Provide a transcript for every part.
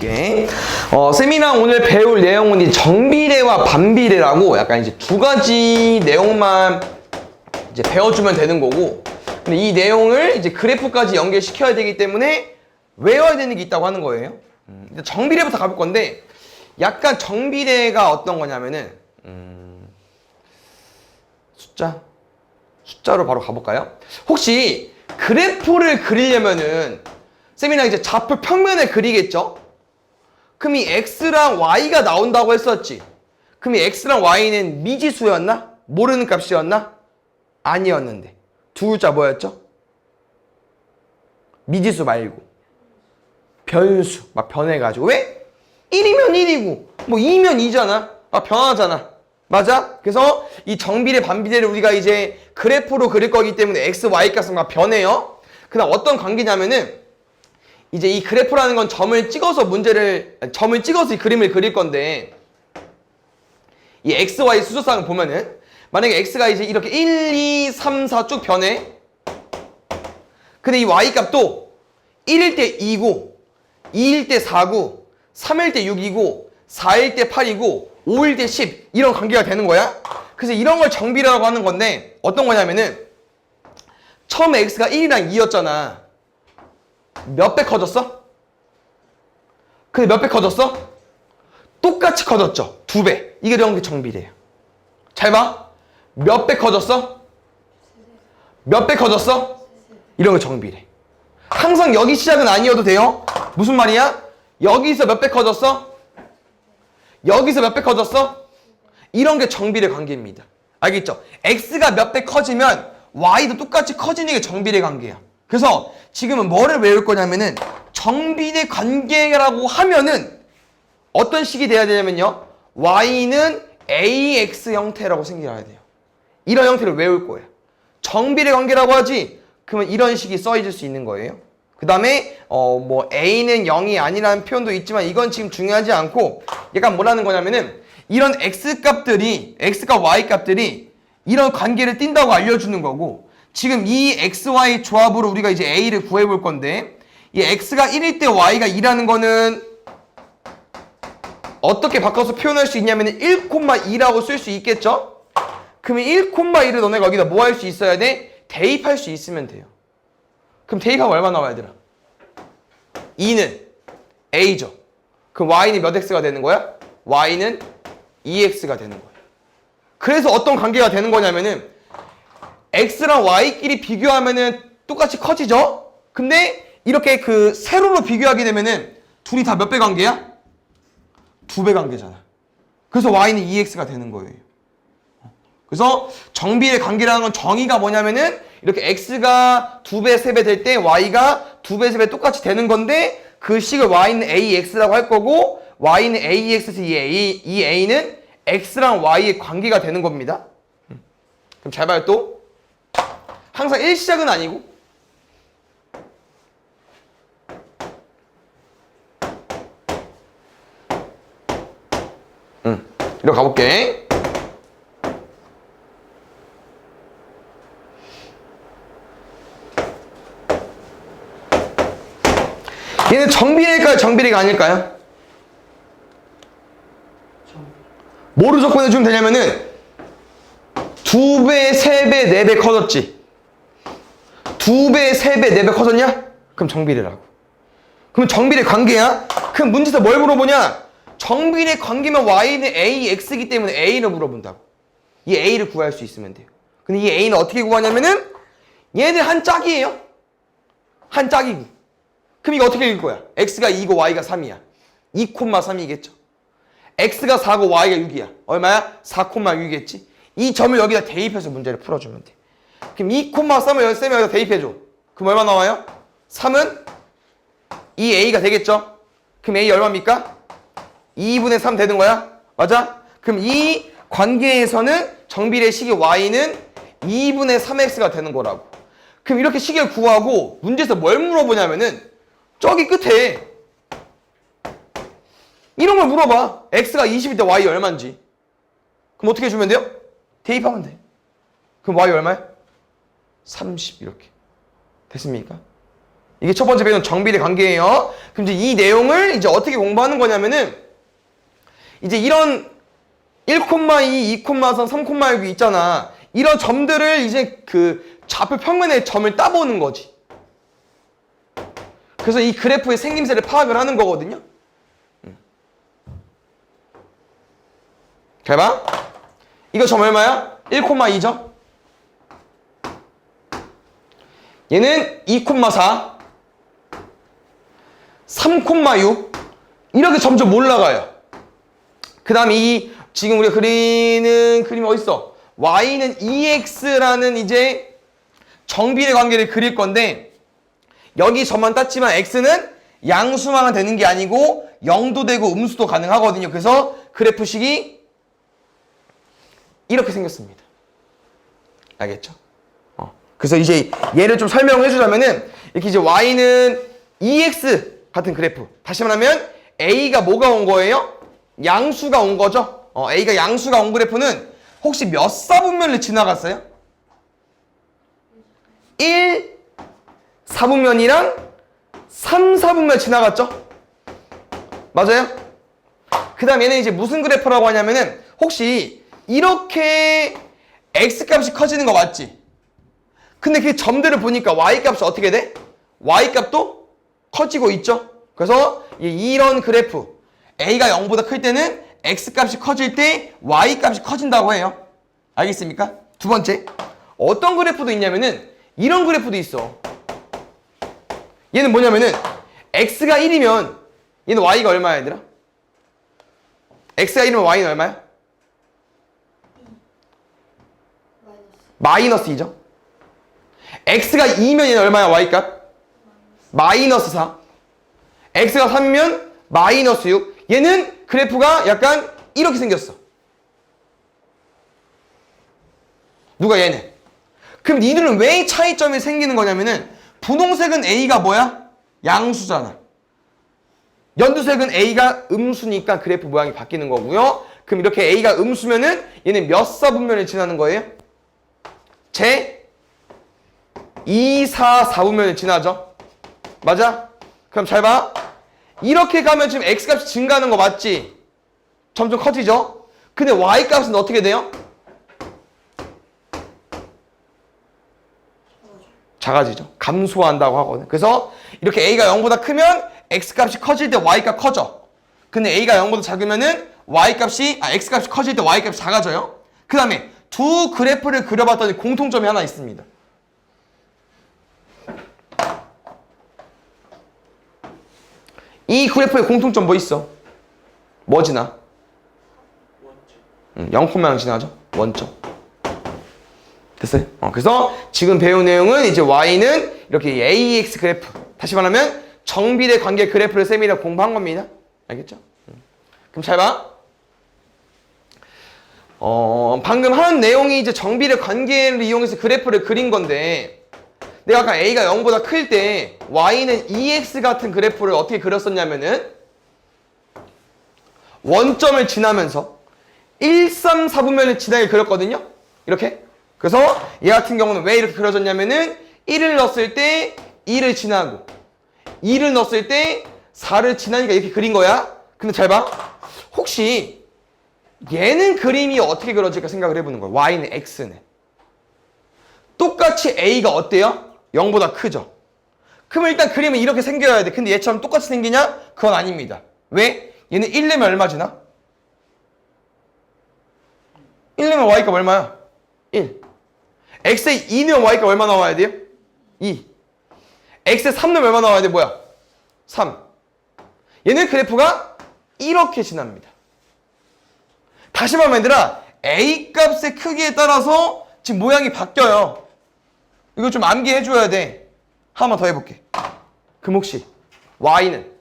가볼게. 쌤이랑 오늘 배울 내용은 이 정비례와 반비례라고 약간 이제 두 가지 내용만 이제 배워주면 되는 거고, 근데 이 내용을 이제 그래프까지 연결시켜야 되기 때문에 외워야 되는 게 있다고 하는 거예요. 정비례부터 가볼 건데, 약간 정비례가 어떤 거냐면은 숫자로 바로 가볼까요? 혹시 그래프를 그리려면은 쌤이랑 이제 좌표 평면을 그리겠죠? 그럼 이 x랑 y가 나온다고 했었지. 그럼 이 x랑 y는 미지수였나? 모르는 값이었나? 아니었는데. 두 글자 뭐였죠? 미지수 말고 변수. 막 변해가지고. 왜? 1이면 1이고 뭐 2면 2잖아. 막 변하잖아. 맞아? 그래서 이 정비례 반비례를 우리가 이제 그래프로 그릴 거기 때문에 x, y 값은 막 변해요. 그다음 어떤 관계냐면은 이제 이 그래프라는 건 점을 찍어서 이 그림을 그릴 건데, 이 x, y 수소상을 보면은 만약에 x가 이제 이렇게 1, 2, 3, 4 쭉 변해. 근데 이 y 값도 1일 때 2고 2일 때 4고 3일 때 6이고 4일 때 8이고 5일 때 10 이런 관계가 되는 거야. 그래서 이런 걸 정비례라고 하는 건데, 어떤 거냐면은 처음에 x가 1이랑 2였잖아. 몇 배 커졌어? 근데 몇 배 커졌어? 똑같이 커졌죠. 2배. 이게 이런 게 정비례예요. 잘 봐. 몇 배 커졌어? 몇 배 커졌어? 이런 게 정비례. 항상 여기 시작은 아니어도 돼요. 무슨 말이야? 여기서 몇 배 커졌어? 여기서 몇 배 커졌어? 이런 게 정비례 관계입니다. 알겠죠? x가 몇 배 커지면 y도 똑같이 커지는 게 정비례 관계야. 그래서 지금은 뭐를 외울 거냐면은 정비례 관계라고 하면은 어떤 식이 돼야 되냐면요, y는 ax 형태라고 생겨야 돼요. 이런 형태를 외울 거예요. 정비례 관계라고 하지, 그러면 이런 식이 써있을 수 있는 거예요. 그 다음에 뭐 a는 0이 아니라는 표현도 있지만 이건 지금 중요하지 않고, 약간 뭐라는 거냐면은 이런 x값 y 값들이 이런 관계를 띈다고 알려주는 거고, 지금 이 xy 조합으로 우리가 이제 a를 구해볼 건데, 이 x가 1일 때 y가 2라는 거는 어떻게 바꿔서 표현할 수 있냐면 1,2라고 쓸 수 있겠죠? 그러면 1,2를 너네가 여기다 뭐 할 수 있어야 돼? 대입할 수 있으면 돼요. 그럼 대입하면 얼마 나와, 얘들아? 2는 a죠. 그럼 y는 몇 x가 되는 거야? y는 2x가 되는 거예요. 그래서 어떤 관계가 되는 거냐면은 x랑 y끼리 비교하면은 똑같이 커지죠? 근데 이렇게 그 세로로 비교하게 되면은 둘이 다 몇 배 관계야? 2배 관계잖아. 그래서 y는 2x가 되는 거예요. 그래서 정비례 관계라는 건 정의가 뭐냐면은 이렇게 x가 2배, 3배 될 때 y가 2배, 3배 똑같이 되는 건데, 그 식을 y는 ax라고 할 거고, y는 ax에서 이 a는 x랑 y의 관계가 되는 겁니다. 그럼 잘 봐요. 또 항상 1시작은 아니고, 이렇게 가볼게. 얘는 정비례일까요? 정비례가 아닐까요? 뭐로 접근해주면 되냐면은 2배, 3배, 4배 커졌지. 2배, 3배, 4배 커졌냐? 그럼 정비례라고. 그럼 정비례 관계야? 그럼 문제에서 뭘 물어보냐? 정비례 관계면 y는 ax이기 때문에 a를 물어본다고. 이 a를 구할 수 있으면 돼요. 근데 이 a는 어떻게 구하냐면은 얘들 한 짝이에요. 한 짝이고. 그럼 이거 어떻게 읽을 거야? x가 2고 y가 3이야. 2,3이겠죠. x가 4고 y가 6이야. 얼마야? 4,6이겠지. 이 점을 여기다 대입해서 문제를 풀어주면 돼. 그럼 2,3을 쌤이 여기다 대입해줘. 그럼 얼마 나와요? 3은 2a가 되겠죠. 그럼 a 얼마입니까? 2분의 3 되는 거야? 맞아? 그럼 이 관계에서는 정비례 식의 y는 2분의 3x가 되는 거라고. 그럼 이렇게 식을 구하고 문제에서 뭘 물어보냐면은 저기 끝에 이런 걸 물어봐. x가 20일 때 y 얼마인지. 그럼 어떻게 해주면 돼요? 대입하면 돼. 그럼 y 얼마야? 30 이렇게. 됐습니까? 이게 첫 번째 배우는 정비례 관계예요. 그럼 이제 이 내용을 이제 어떻게 공부하는 거냐면은 이제 이런 1,2, 2,3, 3,6 있잖아. 이런 점들을 이제 그 좌표 평면의 점을 따보는 거지. 그래서 이 그래프의 생김새를 파악을 하는 거거든요. 잘 봐. 이거 점 얼마야? 1,2죠? 얘는 2,4, 3,6 이렇게 점점 올라가요. 그 다음에 이 지금 우리가 그리는 그림이 어딨어? y는 2x라는 이제 정비례 관계를 그릴 건데 여기 점만 땄지만 x는 양수만 되는 게 아니고 0도 되고 음수도 가능하거든요. 그래서 그래프식이 이렇게 생겼습니다. 알겠죠? 그래서 이제 얘를 좀 설명해 주자면은 이렇게 이제 y는 2x 같은 그래프. 다시 말하면 a가 뭐가 온 거예요? 양수가 온 거죠. a가 양수가 온 그래프는 혹시 몇 사분면을 지나갔어요? 1 사분면이랑 3 사분면 지나갔죠? 맞아요? 그 다음 얘는 이제 무슨 그래프라고 하냐면은 혹시 이렇게 x값이 커지는 거 맞지? 근데 그 점들을 보니까 y값이 어떻게 돼? y값도 커지고 있죠? 그래서 이런 그래프 a가 0보다 클 때는 x값이 커질 때 y값이 커진다고 해요. 알겠습니까? 두 번째, 어떤 그래프도 있냐면은 이런 그래프도 있어. 얘는 뭐냐면은 x가 1이면 얘는 y가 얼마야 얘들아? x가 1이면 y는 얼마야? 마이너스 2죠. x가 2면 얘는 얼마야 y값? 마이너스 4. x가 3이면 마이너스 6. 얘는 그래프가 약간 이렇게 생겼어. 누가 얘는? 그럼 이들은 왜 차이점이 생기는 거냐면은 분홍색은 a가 뭐야? 양수잖아. 연두색은 a가 음수니까 그래프 모양이 바뀌는 거고요. 그럼 이렇게 a가 음수면은 얘는 몇 사분면을 지나는 거예요? 제 2, 4, 4분면을 지나죠. 맞아? 그럼 잘 봐. 이렇게 가면 지금 x값이 증가하는 거 맞지? 점점 커지죠? 근데 y값은 어떻게 돼요? 작아지죠. 감소한다고 하거든. 그래서 이렇게 a가 0보다 크면 x값이 커질 때 y값 커져. 근데 a가 0보다 작으면은 x값이 커질 때 y값이 작아져요. 그 다음에 두 그래프를 그려봤더니 공통점이 하나 있습니다. 이 그래프의 공통점 뭐 있어? 뭐 지나? 0,0 지나죠? 원점. 됐어요? 그래서 지금 배운 내용은 이제 y는 이렇게 ax 그래프. 다시 말하면 정비례 관계 그래프를 쌤이랑 공부한 겁니다. 알겠죠? 그럼 잘 봐. 방금 한 내용이 이제 정비례 관계를 이용해서 그래프를 그린 건데 내가 아까 a가 0보다 클 때 y는 2x 같은 그래프를 어떻게 그렸었냐면은 원점을 지나면서 1, 3, 4분면을 지나게 그렸거든요. 이렇게. 그래서 얘 같은 경우는 왜 이렇게 그려졌냐면은 1을 넣었을 때 2를 지나고 2를 넣었을 때 4를 지나니까 이렇게 그린 거야. 근데 잘 봐. 혹시 얘는 그림이 어떻게 그려질까 생각을 해보는 거야. y는 x는. 똑같이 a가 어때요? 0보다 크죠. 그러면 일단 그림은 이렇게 생겨야 돼. 근데 얘처럼 똑같이 생기냐? 그건 아닙니다. 왜? 얘는 1 내면 얼마 지나? 1 내면 y값 얼마야? 1. x에 2 내면 y값 얼마 나와야 돼요? 2. x에 3 내면 얼마 나와야 돼? 뭐야? 3. 얘는 그래프가 이렇게 지납니다. 다시 말하면 얘들아, a 값의 크기에 따라서 지금 모양이 바뀌어요. 이거 좀 암기해줘야 돼. 하나만 더 해볼게. 그럼 혹시 y는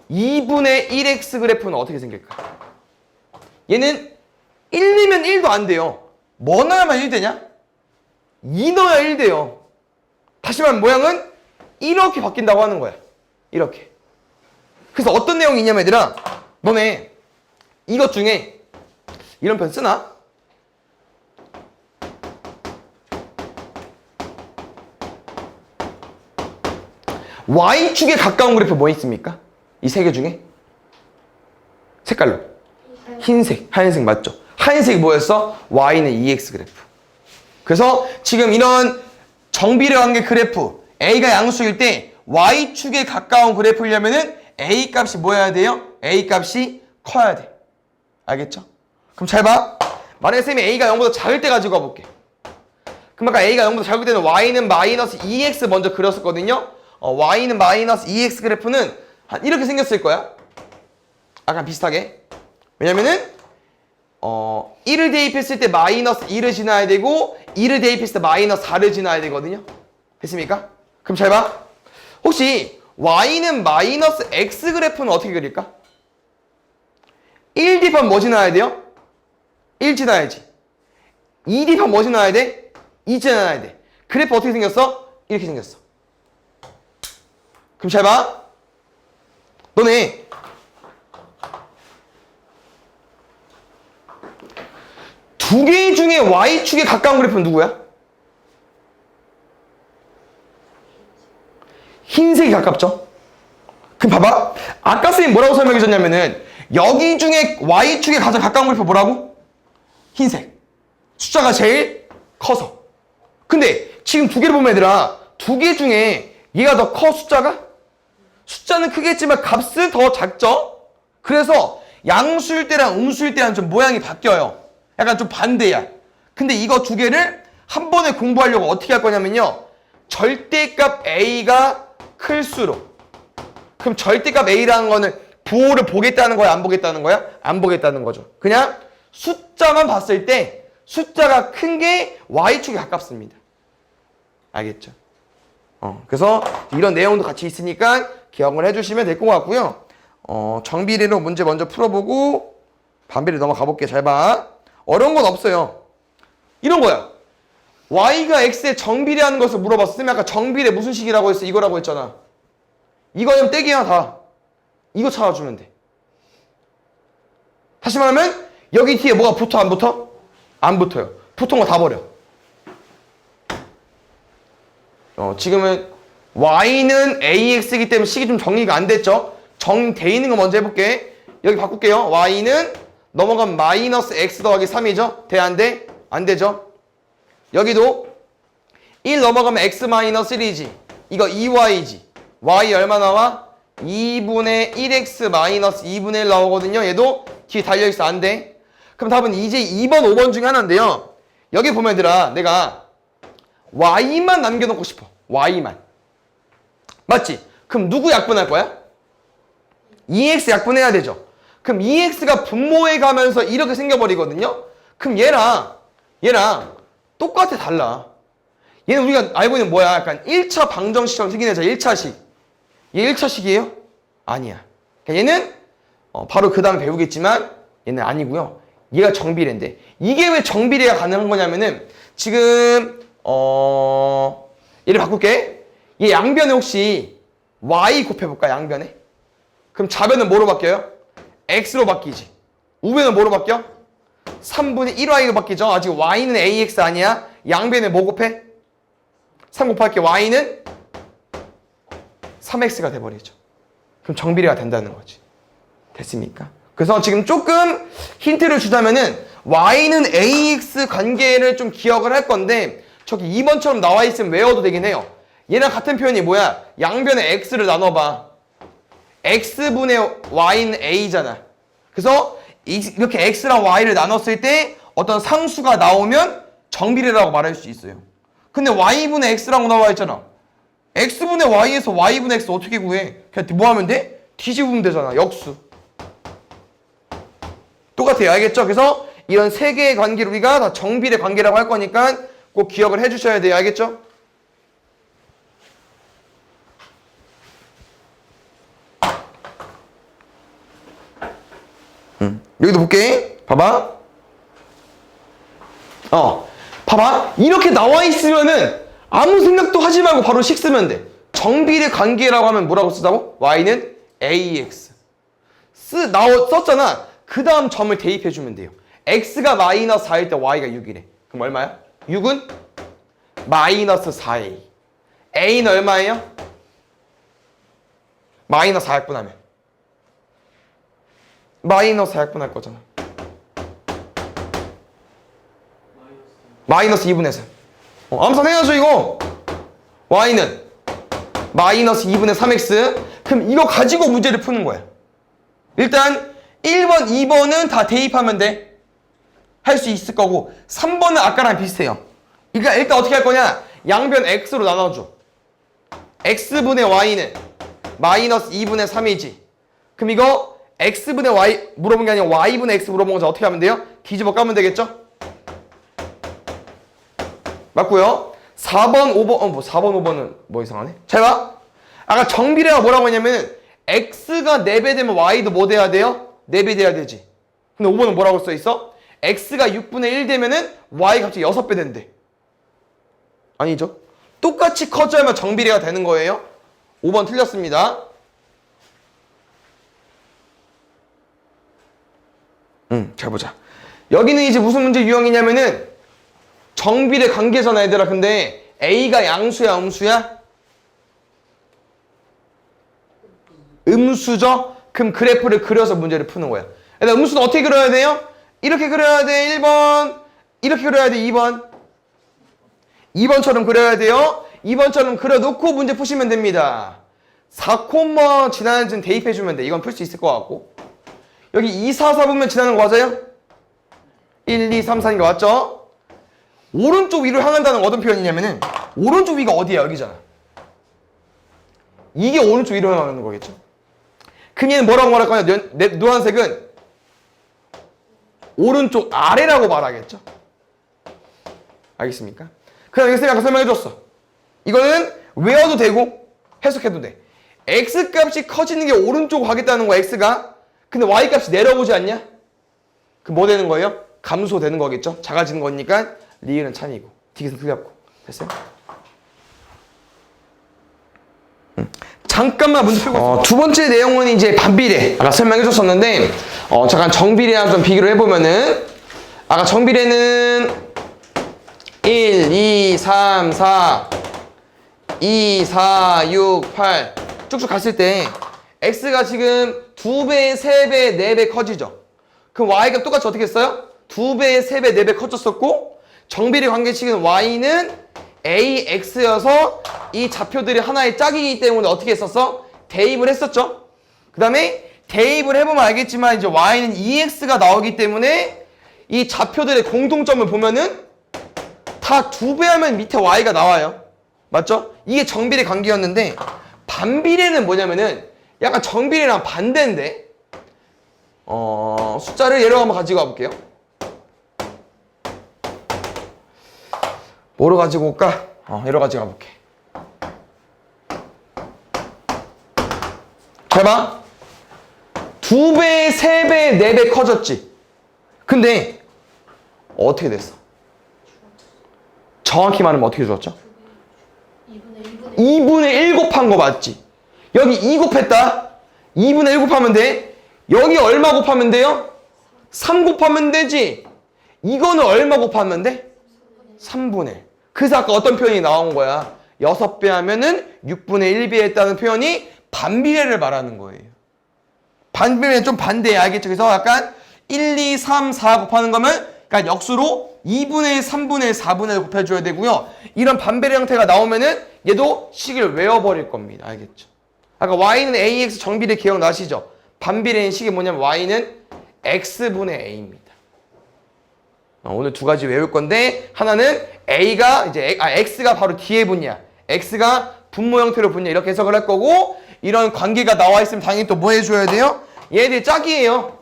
2분의 1x 그래프는 어떻게 생길까? 얘는 1이면 1도 안 돼요. 뭐 넣어야만 1 되냐? 2 넣어야 1 돼요. 다시 말하면 모양은 이렇게 바뀐다고 하는 거야. 이렇게. 그래서 어떤 내용이 있냐면 얘들아, 너네 이것 중에 이런 편 쓰나? y축에 가까운 그래프 뭐 있습니까? 이 세 개 중에? 색깔로. 흰색, 하얀색 맞죠? 하얀색이 뭐였어? y는 2x 그래프. 그래서 지금 이런 정비례 관계 그래프 a가 양수일 때 y축에 가까운 그래프려면은 a 값이 뭐여야 돼요? a 값이 커야 돼. 알겠죠? 그럼 잘 봐. 만약에 쌤이 a가 0보다 작을 때 가지고 가볼게. 그럼 아까 a가 0보다 작을 때는 y는 마이너스 2x 먼저 그렸었거든요. y는 마이너스 2x 그래프는 한 이렇게 생겼을 거야. 아까 비슷하게. 왜냐면은 1을 대입했을 때 마이너스 2를 지나야 되고 2를 대입했을 때 마이너스 4를 지나야 되거든요. 됐습니까? 그럼 잘 봐. 혹시 y는 마이너스 x 그래프는 어떻게 그릴까? 1 대입하면 뭐 지나야 돼요? 1 지나야지. 2 대입하면 뭐 지나야 돼? 2 지나야 돼. 그래프 어떻게 생겼어? 이렇게 생겼어. 그럼 잘 봐. 너네 두 개 중에 y축에 가까운 그래프는 누구야? 흰색이 가깝죠? 그럼 봐봐. 아까 선생님 뭐라고 설명해 줬냐면은 여기 중에 y축에 가장 가까운 그래프 뭐라고? 흰색. 숫자가 제일 커서. 근데 지금 두 개를 보면 얘들아 두 개 중에 얘가 더 커 숫자가? 숫자는 크겠지만 값은 더 작죠? 그래서 양수일 때랑 음수일 때랑 좀 모양이 바뀌어요. 약간 좀 반대야. 근데 이거 두 개를 한 번에 공부하려고 어떻게 할 거냐면요. 절대값 a가 클수록. 그럼 절대값 a라는 거는 부호를 보겠다는 거야? 안 보겠다는 거야? 안 보겠다는 거죠. 그냥 숫자만 봤을 때 숫자가 큰 게 y축에 가깝습니다. 알겠죠? 그래서 이런 내용도 같이 있으니까 기억을 해주시면 될 것 같고요. 정비례로 문제 먼저 풀어보고 반비례 넘어가 볼게요. 잘 봐. 어려운 건 없어요. 이런 거야. y가 x에 정비례하는 것을 물어봤어. 쌤이 아까 정비례 무슨 식이라고 했어? 이거라고 했잖아. 이거는 떼기야 다. 이거 찾아주면 돼. 다시 말하면 여기 뒤에 뭐가 붙어 안 붙어? 안 붙어요. 붙은 거 다 버려. 지금은 y는 ax이기 때문에 식이 좀 정리가 안 됐죠? 정돼 있는 거 먼저 해볼게. 여기 바꿀게요. y는 넘어가면 마이너스 x 더하기 3이죠? 돼? 안 돼? 안 되죠? 여기도 1 넘어가면 x 마이너스 1이지. 이거 2y지. y 얼마 나와? 2분의 1x 마이너스 2분의 1 나오거든요. 얘도 뒤에 달려있어. 안 돼? 그럼 답은 이제 2번, 5번 중에 하나인데요. 여기 보면 얘들아 내가 y만 남겨놓고 싶어. y만. 맞지? 그럼 누구 약분할 거야? 2x 약분해야 되죠. 그럼 2x가 분모해 가면서 이렇게 생겨버리거든요. 그럼 얘랑 똑같아. 달라. 얘는 우리가 알고 있는 뭐야? 약간 1차 방정식처럼 생긴 애잖아. 1차식. 얘 1차식이에요? 아니야. 얘는 바로 그 다음에 배우겠지만 얘는 아니고요. 얘가 정비례인데 이게 왜 정비례가 가능한 거냐면은 지금 얘를 바꿀게. 얘 양변에 혹시 y 곱해볼까? 양변에? 그럼 좌변은 뭐로 바뀌어요? x로 바뀌지. 우변은 뭐로 바뀌어? 3분의 1y로 바뀌죠. 아직 y는 ax 아니야. 양변에 뭐 곱해? 3 곱할게. y는 3x가 돼버리죠. 그럼 정비례가 된다는 거지. 됐습니까? 그래서 지금 조금 힌트를 주자면은 y는 ax 관계를 좀 기억을 할 건데 저기 2번처럼 나와 있으면 외워도 되긴 해요. 얘랑 같은 표현이 뭐야? 양변에 x를 나눠봐. x분의 y는 a잖아. 그래서 이렇게 x랑 y를 나눴을 때 어떤 상수가 나오면 정비례라고 말할 수 있어요. 근데 y분의 x라고 나와 있잖아. x분의 y에서 y분의 x 어떻게 구해? 그냥 뭐 하면 돼? 뒤집으면 되잖아. 역수. 똑같아요. 알겠죠? 그래서 이런 세 개의 관계를 우리가 다 정비례 관계라고 할 거니까 꼭 기억을 해주셔야 돼요. 알겠죠? 여기도 볼게. 봐봐. 봐봐. 이렇게 나와 있으면은 아무 생각도 하지 말고 바로 식 쓰면 돼. 정비례 관계라고 하면 뭐라고 쓰자고? y는 ax. 썼잖아. 그 다음 점을 대입해주면 돼요. x가 마이너스 4일 때 y가 6이래. 그럼 얼마야? 6은 마이너스 4a. a는 얼마예요? 마이너스 4약분하면. 마이너스 4약분할 거잖아. 마이너스 2분의 3. 암산해야죠 이거. y는 마이너스 2분의 3x. 그럼 이거 가지고 문제를 푸는 거야. 일단 1번, 2번은 다 대입하면 돼. 할 수 있을 거고 3번은 아까랑 비슷해요. 그러니까 일단 어떻게 할 거냐. 양변 x로 나눠줘. x분의 y는 마이너스 2분의 3이지. 그럼 이거 x분의 y 물어본 게 아니라 y분의 x 물어본 거죠. 어떻게 하면 돼요? 뒤집어 까면 되겠죠? 맞고요. 4번, 5번, 4번, 5번은 뭐 이상하네? 잘 봐. 아까 정비례가 뭐라고 했냐면 x가 4배 되면 y도 뭐 돼야 돼요? 4배 돼야 되지. 근데 5번은 뭐라고 써 있어? x가 6분의 1 되면은 y 갑자기 6배 된대. 아니죠? 똑같이 커져야만 정비례가 되는 거예요. 5번 틀렸습니다. 잘 보자. 여기는 이제 무슨 문제 유형이냐면은 정비례 관계잖아 얘들아. 근데 A가 양수야 음수야? 음수죠? 그럼 그래프를 그려서 문제를 푸는 거야. 얘들아 음수는 어떻게 그려야 돼요? 이렇게 그려야 돼 1번. 이렇게 그려야 돼 2번. 2번처럼 그려야 돼요. 2번처럼 그려놓고 문제 푸시면 됩니다. 4콤마 지나는 점 대입해주면 돼. 이건 풀 수 있을 것 같고. 여기 2, 4, 4분면 지나는 거 맞아요? 1, 2, 3, 4인 거 맞죠? 오른쪽 위로 향한다는 건 어떤 표현이냐면은 오른쪽 위가 어디야? 여기잖아. 이게 오른쪽 위로 향하는 거겠죠? 그럼 얘는 뭐라고 말할 거냐? 노란색은 오른쪽 아래라고 말하겠죠? 알겠습니까? 그럼 여기 아까 설명해줬어. 이거는 외워도 되고 해석해도 돼. x 값이 커지는 게 오른쪽으로 가겠다는 거야, x가. 근데 y 값이 내려오지 않냐? 그럼 뭐 되는 거예요? 감소되는 거겠죠? 작아지는 거니까 리을은 찬이고 디귿은 틀렸고. 됐어요? 잠깐만 문제 풀고 두 번째 내용은 이제 반비례. 아까 설명해줬었는데 잠깐 정비례랑 좀 비교를 해보면은 아까 정비례는 1, 2, 3, 4 2, 4, 6, 8 쭉쭉 갔을 때 x가 지금 2배, 3배, 4배 커지죠. 그럼 y가 똑같이 어떻게 했어요? 2배, 3배, 4배 커졌었고 정비례 관계식은 y는 ax여서 이 좌표들이 하나의 짝이기 때문에 어떻게 했었어? 대입을 했었죠. 그 다음에 대입을 해보면 알겠지만 이제 y는 2x가 나오기 때문에 이 좌표들의 공통점을 보면은 다 2배 하면 밑에 y가 나와요. 맞죠? 이게 정비례 관계였는데 반비례는 뭐냐면은 약간 정비례랑 반대인데 숫자를 예로 한번 가지고 와볼게요. 뭐로 가지고 올까? 예로 가지고 가볼게. 잘 봐. 2배, 3배, 4배 커졌지? 근데 어떻게 됐어? 정확히 말하면 어떻게 줄었죠? 2분의 1 곱한 거 맞지? 여기 2 곱했다. 2분의 1 곱하면 돼. 여기 얼마 곱하면 돼요? 3 곱하면 되지. 이거는 얼마 곱하면 돼? 3분의 1. 그래서 아까 어떤 표현이 나온 거야? 6배 하면은 6분의 1배 했다는 표현이 반비례를 말하는 거예요. 반비례는 좀 반대야. 알겠죠? 그래서 약간 1, 2, 3, 4 곱하는 거면 그러니까 역수로 2분의 1, 3분의 1, 4분의 1 곱해줘야 되고요. 이런 반비례 형태가 나오면은 얘도 식을 외워버릴 겁니다. 알겠죠? 아까 y는 ax 정비례 기억나시죠? 반비례인 식이 뭐냐면 y는 x분의 a입니다. 오늘 두 가지 외울 건데 하나는 a가 이제 x가 바로 뒤에 붙냐, x가 분모 형태로 붙냐 이렇게 해석을 할 거고 이런 관계가 나와 있으면 당연히 또 뭐 해줘야 돼요? 얘들이 짝이에요.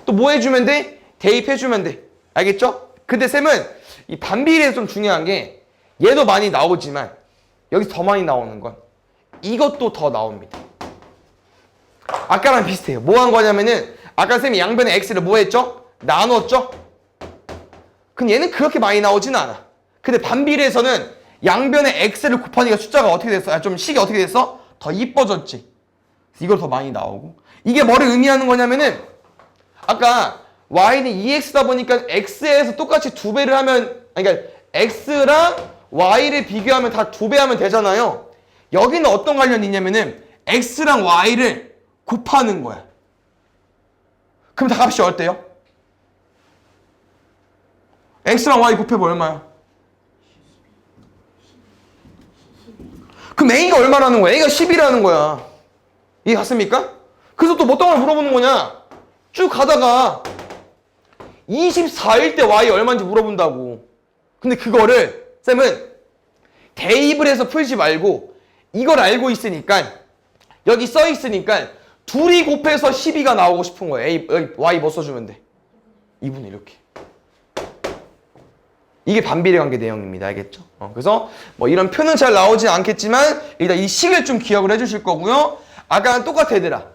또 뭐 해주면 돼? 대입해주면 돼. 알겠죠? 근데 쌤은 이 반비례에서 좀 중요한 게 얘도 많이 나오지만 여기서 더 많이 나오는 건 이것도 더 나옵니다. 아까랑 비슷해요. 뭐 한 거냐면은 아까 쌤이 양변의 x를 뭐 했죠? 나눴죠? 근데 얘는 그렇게 많이 나오지는 않아. 근데 반비례에서는 양변의 x를 곱하니까 숫자가 어떻게 됐어? 좀 식이 어떻게 됐어? 더 이뻐졌지. 이걸 더 많이 나오고. 이게 뭐를 의미하는 거냐면은 아까 y는 2x다 보니까 x에서 똑같이 2배를 하면 그러니까 x랑 y를 비교하면 다 2배 하면 되잖아요. 여기는 어떤 관련이 있냐면은 x랑 y를 곱하는 거야. 그럼 다 값이 어때요? x랑 y 곱해보면 얼마야? 그럼 a가 얼마라는 거야? a가 10이라는 거야. 이해 갔습니까? 그래서 또 어떤 걸 물어보는 거냐? 쭉 가다가 24일 때 y 얼마인지 물어본다고. 근데 그거를 쌤은 대입을 해서 풀지 말고 이걸 알고 있으니까 여기 써 있으니까 둘이 곱해서 12가 나오고 싶은 거야. A, y 뭐 써주면 돼? 2분의 이렇게. 이게 반비례 관계 내용입니다. 알겠죠? 그래서 뭐 이런 표는 잘 나오진 않겠지만 일단 이 식을 좀 기억을 해주실 거고요. 아까랑 똑같아 얘들아.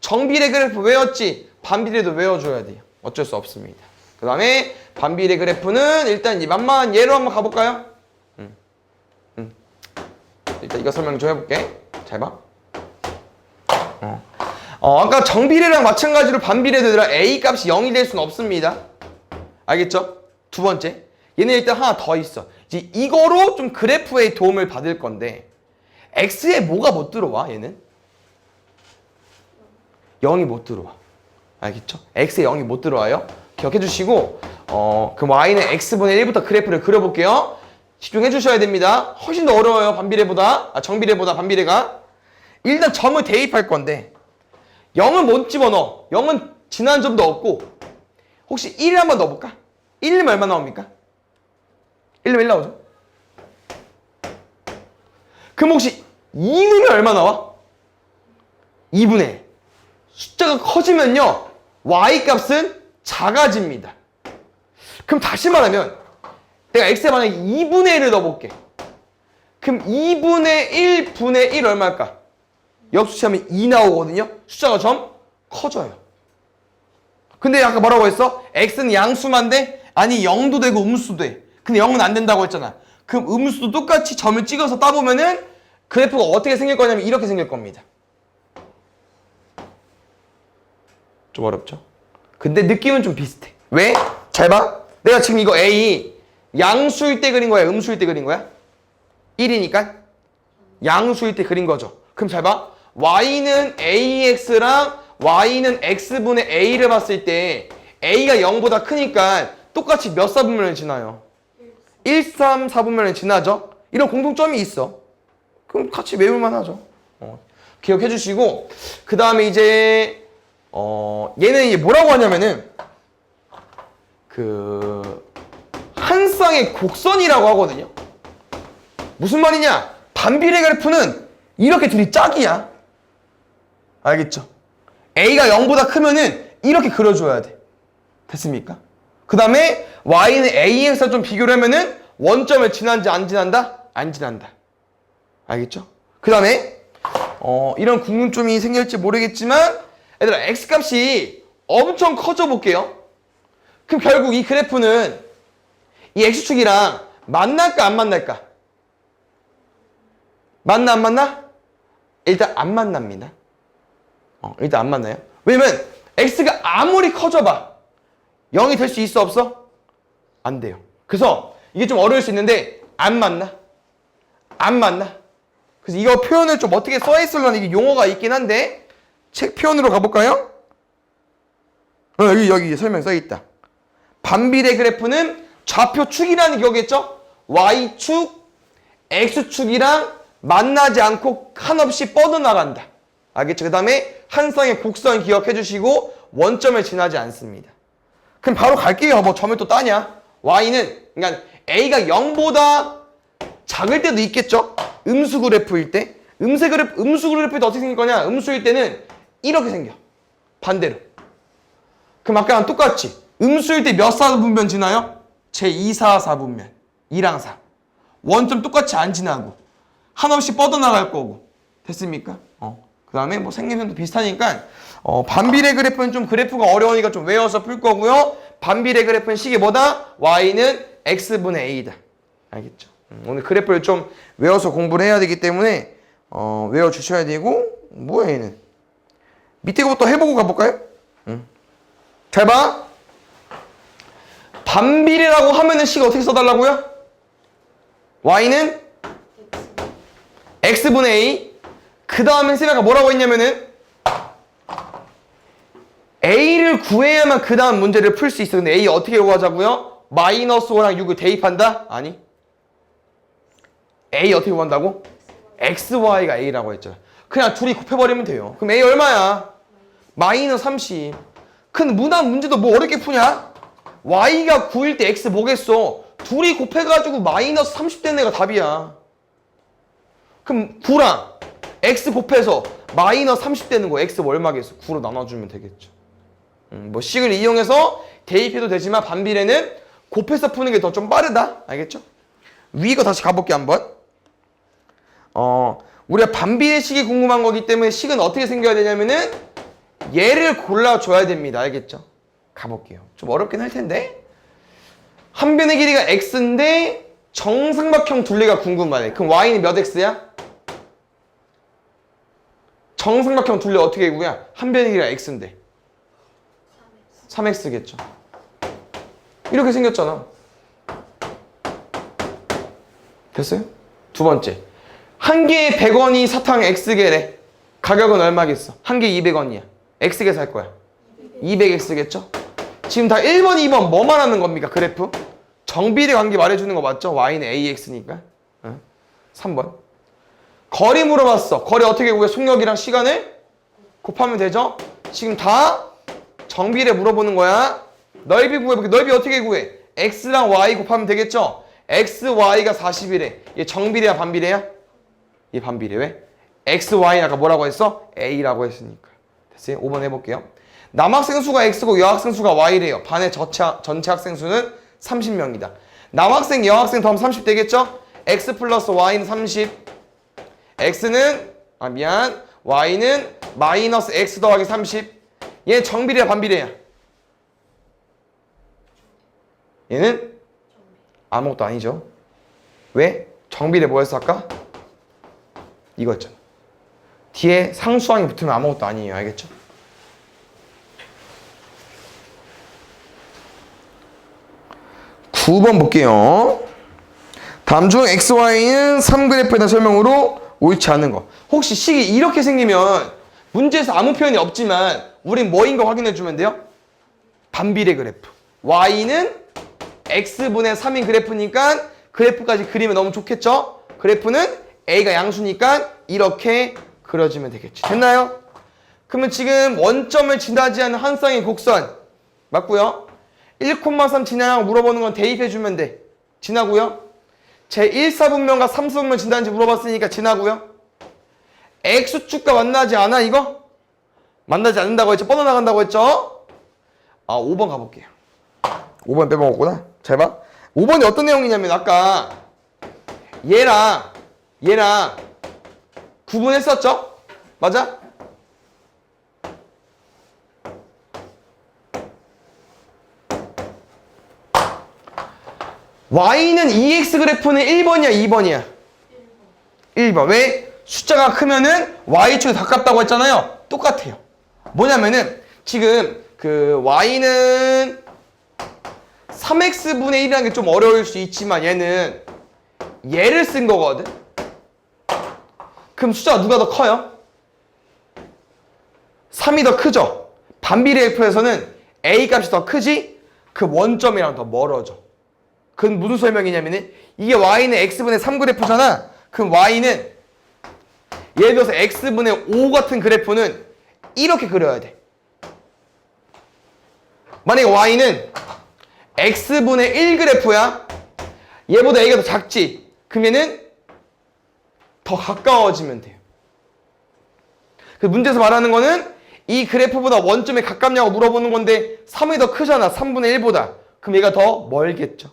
정비례 그래프 외웠지? 반비례도 외워줘야 돼요. 어쩔 수 없습니다. 그 다음에 반비례 그래프는 일단 이 만만한 예로 한번 가볼까요? 일단 이거 설명 좀 해볼게. 잘 봐. 아까 정비례랑 마찬가지로 반비례도 얘들아 A 값이 0이 될 수는 없습니다. 알겠죠? 두 번째. 얘는 일단 하나 더 있어. 이제 이거로 좀 그래프의 도움을 받을 건데 X에 뭐가 못 들어와 얘는? 0이 못 들어와. 알겠죠? X에 0이 못 들어와요. 기억해 주시고 그럼 Y는 X분의 1부터 그래프를 그려볼게요. 집중해 주셔야 됩니다. 훨씬 더 어려워요. 반비례보다. 정비례보다 반비례가. 일단 점을 대입할 건데 0은 못 집어넣어. 0은 지난 점도 없고 혹시 1을 한번 넣어볼까? 1은 얼마 나옵니까? 1은 1 나오죠? 그럼 혹시 2는 얼마 나와? 2분의 1. 숫자가 커지면요 y값은 작아집니다. 그럼 다시 말하면 내가 x에 만약에 2분의 1을 넣어볼게. 그럼 2분의 1분의 1 얼마일까? 역수치하면 2 나오거든요. 숫자가 좀 커져요. 근데 아까 뭐라고 했어? x는 양수만 돼? 아니 0도 되고 음수도 돼. 근데 0은 안 된다고 했잖아. 그럼 음수도 똑같이 점을 찍어서 따보면은 그래프가 어떻게 생길 거냐면 이렇게 생길 겁니다. 좀 어렵죠? 근데 느낌은 좀 비슷해. 왜? 잘 봐. 내가 지금 이거 A 양수일 때 그린 거야? 음수일 때 그린 거야? 1이니까 양수일 때 그린 거죠. 그럼 잘 봐. Y는 AX랑 Y는 X분의 A를 봤을 때 A가 0보다 크니까 똑같이 몇 사분면을 지나요? 1, 3, 4분면을 지나죠? 이런 공통점이 있어. 그럼 같이 외울만 하죠. 기억해 주시고 그 다음에 이제 얘는 이제 뭐라고 하냐면은 한 쌍의 곡선이라고 하거든요. 무슨 말이냐? 반비례 그래프는 이렇게 둘이 짝이야. 알겠죠? A가 0보다 크면은 이렇게 그려줘야 돼. 됐습니까? 그 다음에 Y는 AX와 좀 비교를 하면은 원점을 지난지 안 지난다? 안 지난다. 알겠죠? 그 다음에 이런 궁금점이 생길지 모르겠지만 얘들아 X값이 엄청 커져 볼게요. 그럼 결국 이 그래프는 이 X축이랑 만날까 안 만날까? 만나 안 만나? 일단 안 만납니다. 일단 안 만나요. 왜냐면 X가 아무리 커져봐 0이 될 수 있어 없어? 안 돼요. 그래서 이게 좀 어려울 수 있는데 안 만나. 안 만나. 그래서 이거 표현을 좀 어떻게 써있으려는 이게 용어가 있긴 한데 책 표현으로 가볼까요? 여기 설명 써있다. 반비례 그래프는 좌표축이라는 기억했죠? Y축, X축이랑 만나지 않고 한없이 뻗어나간다. 알겠죠? 그 다음에 한 쌍의 곡선 기억해 주시고 원점을 지나지 않습니다. 그럼 바로 갈게요. 뭐 점을 또 따냐? Y는 그러니까 A가 0보다 작을 때도 있겠죠? 음수 그래프일 때. 음수 그래프일 때 어떻게 생길 거냐? 음수일 때는 이렇게 생겨. 반대로. 그럼 아까랑 똑같지? 음수일 때 몇 사분면 지나요? 제2사 사분면. 2랑 4. 원점 똑같이 안 지나고. 한없이 뻗어나갈 거고. 됐습니까? 그 다음에 뭐 생김새도 비슷하니까 반비례 그래프는 좀 그래프가 어려우니까 좀 외워서 풀 거고요. 반비례 그래프는 식이 뭐다? Y는 X분의 A다. 알겠죠? 오늘 그래프를 좀 외워서 공부를 해야 되기 때문에 외워주셔야 되고 뭐야 얘는? 밑에 거부터 해보고 가볼까요? 잘 봐. 반비례라고 하면은 식 어떻게 써달라고요? Y는 x분의 a. 그 다음에 쌤이 아까 뭐라고 했냐면은 a를 구해야만 그 다음 문제를 풀 수 있어. 근데 a 어떻게 구하자고요? 마이너스 5랑 6을 대입한다? 아니. a 어떻게 구한다고? xy가 a라고 했죠. 그냥 둘이 곱해버리면 돼요. 그럼 a 얼마야? 마이너스 30. 큰 무난 문제도 뭐 어렵게 푸냐? y가 9일 때 x 뭐겠어? 둘이 곱해가지고 마이너스 30 되는 애가 답이야. 그럼 9랑 x 곱해서 마이너스 30 되는 거 x 뭐 얼마겠어? 9로 나눠주면 되겠죠. 뭐 식을 이용해서 대입해도 되지만 반비례는 곱해서 푸는 게 더 좀 빠르다. 알겠죠? 위 거 다시 가볼게 한번. 우리가 반비례식이 궁금한 거기 때문에 식은 어떻게 생겨야 되냐면은 얘를 골라줘야 됩니다. 알겠죠? 가볼게요. 좀 어렵긴 할 텐데. 한 변의 길이가 x인데 정삼각형 둘레가 궁금하네. 그럼 y는 몇 x야? 정삼각형 둘레 어떻게 구야? 한 변의 길이가 x인데 3x겠죠. 이렇게 생겼잖아. 됐어요? 두 번째. 한 개에 100원이 사탕 x개래. 가격은 얼마겠어? 한 개에 200원이야. x개 살 거야. 200x겠죠? 지금 다 1번, 2번 뭐 말하는 겁니까? 그래프? 정비례 관계 말해주는 거 맞죠? y는 ax니까. 3번. 거리 물어봤어. 거리 어떻게 구해? 속력이랑 시간을 곱하면 되죠? 지금 다 정비례 물어보는 거야. 넓이 구해볼게. 넓이 어떻게 구해? x랑 y 곱하면 되겠죠? x, y가 40이래. 얘 정비례야 반비례야? 얘 반비례. 왜? x, y 아까 뭐라고 했어? a라고 했으니까. 됐어요? 5번 해볼게요. 남학생 수가 x고 여학생 수가 y래요. 반의 전체 학생 수는 30명이다. 남학생, 여학생 더하면 30 되겠죠? x 플러스 y는 30. x는 y는 마이너스 x 더하기 30. 얘는 정비례야 반비례야? 얘는 아무것도 아니죠. 왜? 정비례 뭐였어 아까? 이거였잖아. 뒤에 상수항이 붙으면 아무것도 아니에요. 알겠죠? 구 번 볼게요. 다음 중 XY는 3그래프에 대한 설명으로 옳지 않은 거. 혹시 식이 이렇게 생기면 문제에서 아무 표현이 없지만 우린 뭐인 거 확인해 주면 돼요? 반비례 그래프. Y는 X분의 3인 그래프니까 그래프까지 그리면 너무 좋겠죠? 그래프는 A가 양수니까 이렇게 그려주면 되겠지. 됐나요? 그러면 지금 원점을 지나지 않는 한 쌍의 곡선 맞고요. 1,3 지나냐고 물어보는 건 대입해주면 돼. 지나고요. 제 1사분면과 3사분면 지나는지 물어봤으니까 지나고요. X축과 만나지 않아 이거? 만나지 않는다고 했죠? 뻗어나간다고 했죠? 5번 가볼게요. 5번 빼먹었구나. 잘 봐. 5번이 어떤 내용이냐면 아까 얘랑 구분했었죠? 맞아? y는 2x 그래프는 1번이야 2번이야? 1번. 왜? 숫자가 크면은 y축에 가깝다고 했잖아요. 똑같아요. 뭐냐면은 지금 그 y는 3x분의 1이라는 게 좀 어려울 수 있지만 얘는 얘를 쓴 거거든. 그럼 숫자가 누가 더 커요? 3이 더 크죠? 반비례 F에서는 A 값이 더 크지? 그 원점이랑 더 멀어져. 그건 무슨 설명이냐면은 이게 y는 x분의 3 그래프잖아. 그럼 y는 예를 들어서 x분의 5 같은 그래프는 이렇게 그려야 돼. 만약에 y는 x분의 1 그래프야. 얘보다 a가 더 작지. 그럼 얘는 더 가까워지면 돼요. 그 문제에서 말하는 거는 이 그래프보다 원점에 가깝냐고 물어보는 건데 3이 더 크잖아. 3분의 1보다. 그럼 얘가 더 멀겠죠.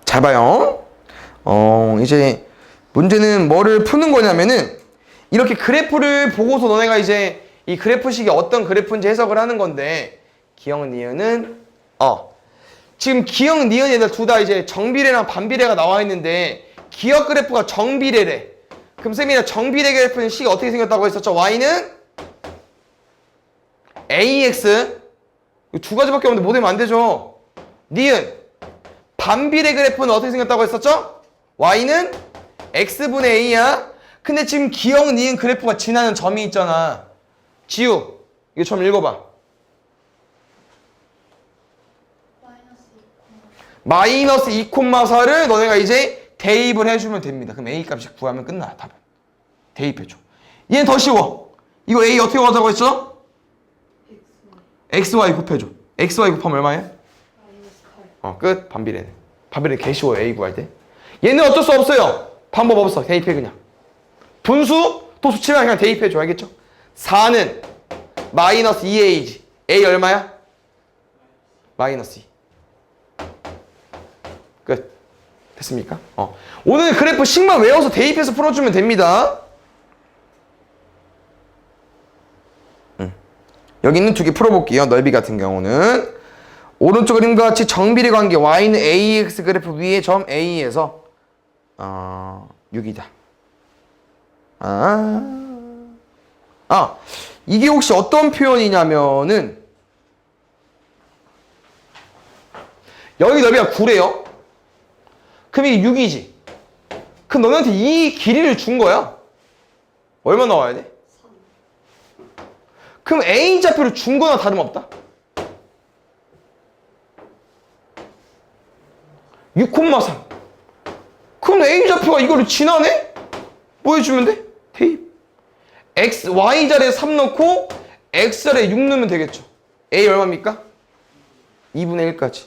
잘 봐요. 이제 문제는 뭐를 푸는 거냐면은 이렇게 그래프를 보고서 너네가 이제 이 그래프식이 어떤 그래프인지 해석을 하는 건데 기억, 니은은 지금 기억, 니은 얘들 둘 다 이제 정비례랑 반비례가 나와 있는데 기억 그래프가 정비례래. 그럼 쌤이랑 정비례 그래프는 식이 어떻게 생겼다고 했었죠? y는 AX 이 두 가지밖에 없는데 뭐 되면 안 되죠. 니은 반비례 그래프는 어떻게 생겼다고 했었죠? Y는 X분의 A야. 근데 지금 기억 니은 그래프가 지나는 점이 있잖아. 지우 이거 점 읽어봐. 마이너스 2,4를 너네가 이제 대입을 해주면 됩니다. 그럼 A 값씩 구하면 끝나. 답은 대입해줘. 얘는 더 쉬워. 이거 A 어떻게 구하자고 했죠? XY 곱해줘. XY 곱하면 얼마야? 끝. 반비례네. 반비례 개 쉬워요. A 구할 때. 얘는 어쩔 수 없어요. 방법 없어. 대입해 그냥. 분수 또 수치면 그냥 대입해줘. 알겠죠? 4는 마이너스 2A지. A 얼마야? 마이너스 2. 끝. 됐습니까? 오늘 그래프 식만 외워서 대입해서 풀어주면 됩니다. 여기 있는 두 개 풀어볼게요. 넓이 같은 경우는 오른쪽 그림과 같이 정비례 관계 y는 ax 그래프 위에 점 A에서 6이다. 이게 혹시 어떤 표현이냐면은 여기 넓이가 9래요. 그럼 이게 6이지. 그럼 너네한테 이 길이를 준 거야. 얼마 나와야 돼? 그럼 A좌표를 준 거나 다름없다. 6,3. 그럼 A좌표가 이거를 지나네? 뭐 해주면 돼? 대입. X, Y자리에 3 넣고 X자리에 6 넣으면 되겠죠. A 얼마입니까? 2분의 1까지.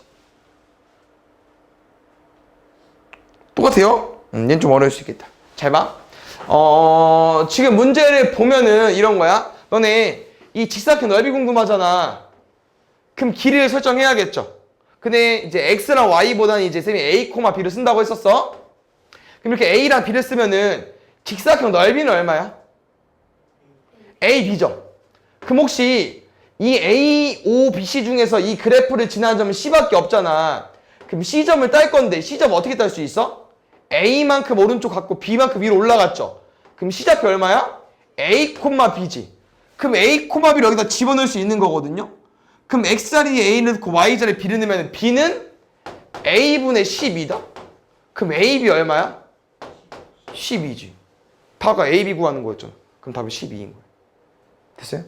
똑같아요? 얘는 좀 어려울 수 있겠다. 잘 봐. 지금 문제를 보면은 이런 거야. 너네 이 직사각형 넓이 궁금하잖아. 그럼 길이를 설정해야겠죠. 근데 이제 X랑 Y보다는 이제 쌤이 A, B를 쓴다고 했었어. 그럼 이렇게 A랑 B를 쓰면은 직사각형 넓이는 얼마야? A, B죠. 그럼 혹시 이 A, O, B, C 중에서 이 그래프를 지나는 점은 C밖에 없잖아. 그럼 C점을 딸 건데 C점 어떻게 딸 수 있어? A만큼 오른쪽 갔고 B만큼 위로 올라갔죠. 그럼 C좌표 얼마야? A, B지. 그럼 A, B를 여기다 집어넣을 수 있는 거거든요. 그럼 X자리에 A를 넣고 Y자리에 B를 넣으면 B는 A분의 12다? 그럼 AB 얼마야? 12지. 아까 AB 구하는 거였잖아. 그럼 답이 12인 거야. 됐어요?